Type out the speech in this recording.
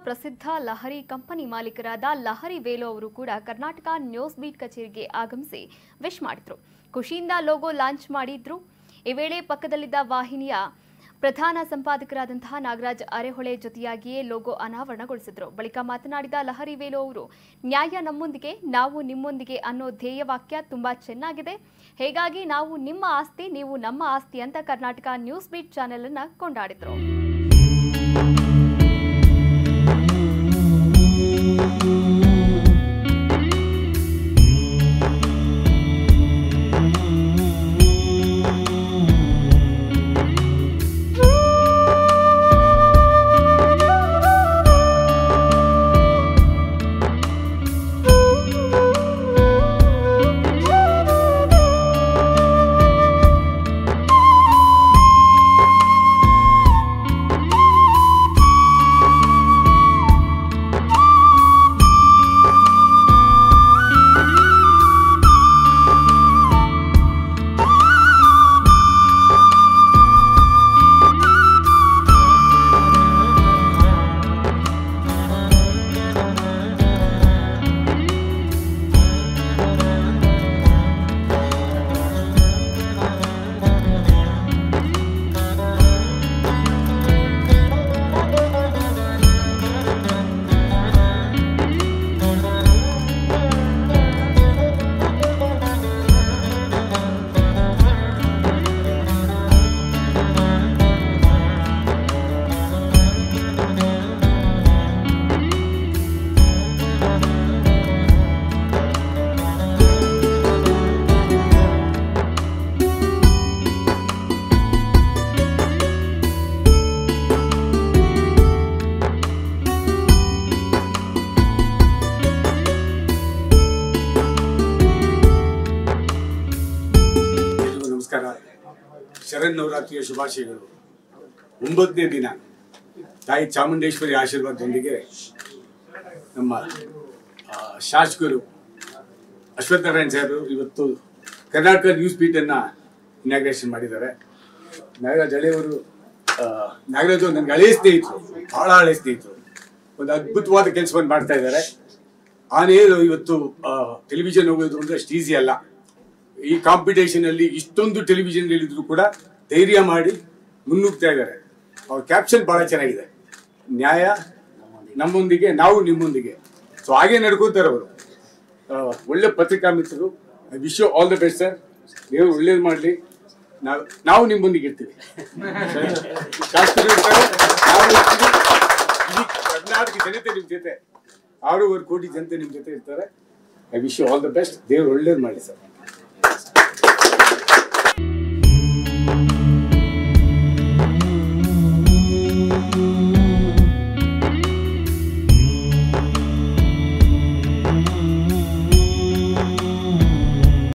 ಪ್ರಸಿದ್ಧ ಲಹರಿ ಕಂಪನಿ ಮಾಲೀಕರಾದ ಲಹರಿ ವೇಲು ಅವರು ಕೂಡ ಕರ್ನಾಟಕ ನ್ಯೂಸ್ ಬೀಟ್ ಕಚೇರಿಗೆ ಆಗಮಿಸಿ ವಿಶ್ ಮಾಡಿದ್ರು. ಖುಷಿಯಿಂದ ಲೋಗೋ ಲಾಂಚ್ ಮಾಡಿದ್ರು. ಈ ವೇಳೆ ಪಕ್ಕದಲ್ಲಿದ್ದ ವಾಹಿನಿಯ ಪ್ರಧಾನ ಸಂಪಾದಕರಾದಂತಹ ನಾಗರಾಜ್ ಅರೆಹೊಳೆ ಜೊತೆಯಾಗಿಯೇ ಲೋಗೋ ಅನಾವರಣಗೊಳಿಸಿದ್ರು. ಬಳಿಕ ಮಾತನಾಡಿದ ಲಹರಿ ವೇಲು ಅವರು, ನ್ಯಾಯ ನಮ್ಮೊಂದಿಗೆ ನಾವು ನಿಮ್ಮೊಂದಿಗೆ ಅನ್ನೋ ಧ್ಯೇಯ ವಾಕ್ಯ ತುಂಬಾ ಚೆನ್ನಾಗಿದೆ. ಹೀಗಾಗಿ ನಾವು ನಿಮ್ಮ ಆಸ್ತಿ, ನೀವು ನಮ್ಮ ಆಸ್ತಿ ಅಂತ ಕರ್ನಾಟಕ ನ್ಯೂಸ್ ಬೀಟ್ ಚಾನೆಲ್ ಅನ್ನ ಕೊಂಡಾಡಿದ್ರು. ಶರನ್ನವರಾತ್ರಿಯ ಶುಭಾಶಯಗಳು. 9ನೇ ದಿನ ತಾಯಿ ಚಾಮುಂಡೇಶ್ವರಿ ಆಶೀರ್ವಾದದೊಂದಿಗೆ ನಮ್ಮ ಶಾಸಕರು ಅಶ್ವತ್ಥನಾರಾಯಣ ಸಾಹೇಬರು ಇವತ್ತು ಕರ್ನಾಟಕ ನ್ಯೂಸ್ ಬೀಟ್ ಅನ್ನ ಇನಾಗ್ರೇಷನ್ ಮಾಡಿದ್ದಾರೆ. ನಾಗರಾಜ್ ಹಳೆಯವರು ನಾಗರಾಜ್ ನನಗೆ ಹಳೆಯ ಸ್ನೇಹಿತರು, ಬಹಳ ಹಳೆಯ ಸ್ನೇಹಿತರು. ಒಂದು ಅದ್ಭುತವಾದ ಕೆಲಸವನ್ನು ಮಾಡ್ತಾ ಇದ್ದಾರೆ. ಆನೇರು ಇವತ್ತು ಟೆಲಿವಿಷನ್ ಹೋಗೋದು ಅಂದ್ರೆ ಅಷ್ಟು ಈಸಿ ಅಲ್ಲ. ಈ ಕಾಂಪಿಟೇಷನ್ ಅಲ್ಲಿ ಇಷ್ಟೊಂದು ಟೆಲಿವಿಷನ್ ಹೇಳಿದ್ರು ಕೂಡ ಧೈರ್ಯ ಮಾಡಿ ಮುನ್ನುಗ್ತಾ ಇದ್ದಾರೆ. ಅವ್ರ ಕ್ಯಾಪ್ಷನ್ ಬಹಳ ಚೆನ್ನಾಗಿದೆ, ನ್ಯಾಯ ನಮ್ಮೊಂದಿಗೆ ನಾವು ನಿಮ್ಮೊಂದಿಗೆ. ಸೊ ಹಾಗೆ ನಡ್ಕೋತಾರೆ ಅವರು. ಒಳ್ಳೆ ಪತ್ರಿಕಾ ಮಿತ್ರರು. I wish you all the best sir. ದೇವರು ಒಳ್ಳೇದು ಮಾಡಲಿ. ನಾವು ನಿಮ್ಮೊಂದಿಗೆ ಇರ್ತೀವಿ. ಶಾಸಕರು ಇರ್ತಾರೆ, ನಾವು ಇರ್ತೀವಿ. ಇಡೀ ಕರ್ನಾಟಕ ಜನತೆ ನಿಮ್ಮ ಜೊತೆ, 6.25 ಕೋಟಿ ಜನತೆ ನಿಮ್ಮ ಜೊತೆ ಇರ್ತಾರೆ. I wish you all the best. ದೇವರು ಒಳ್ಳೇದು ಮಾಡಲಿ ಸರ್.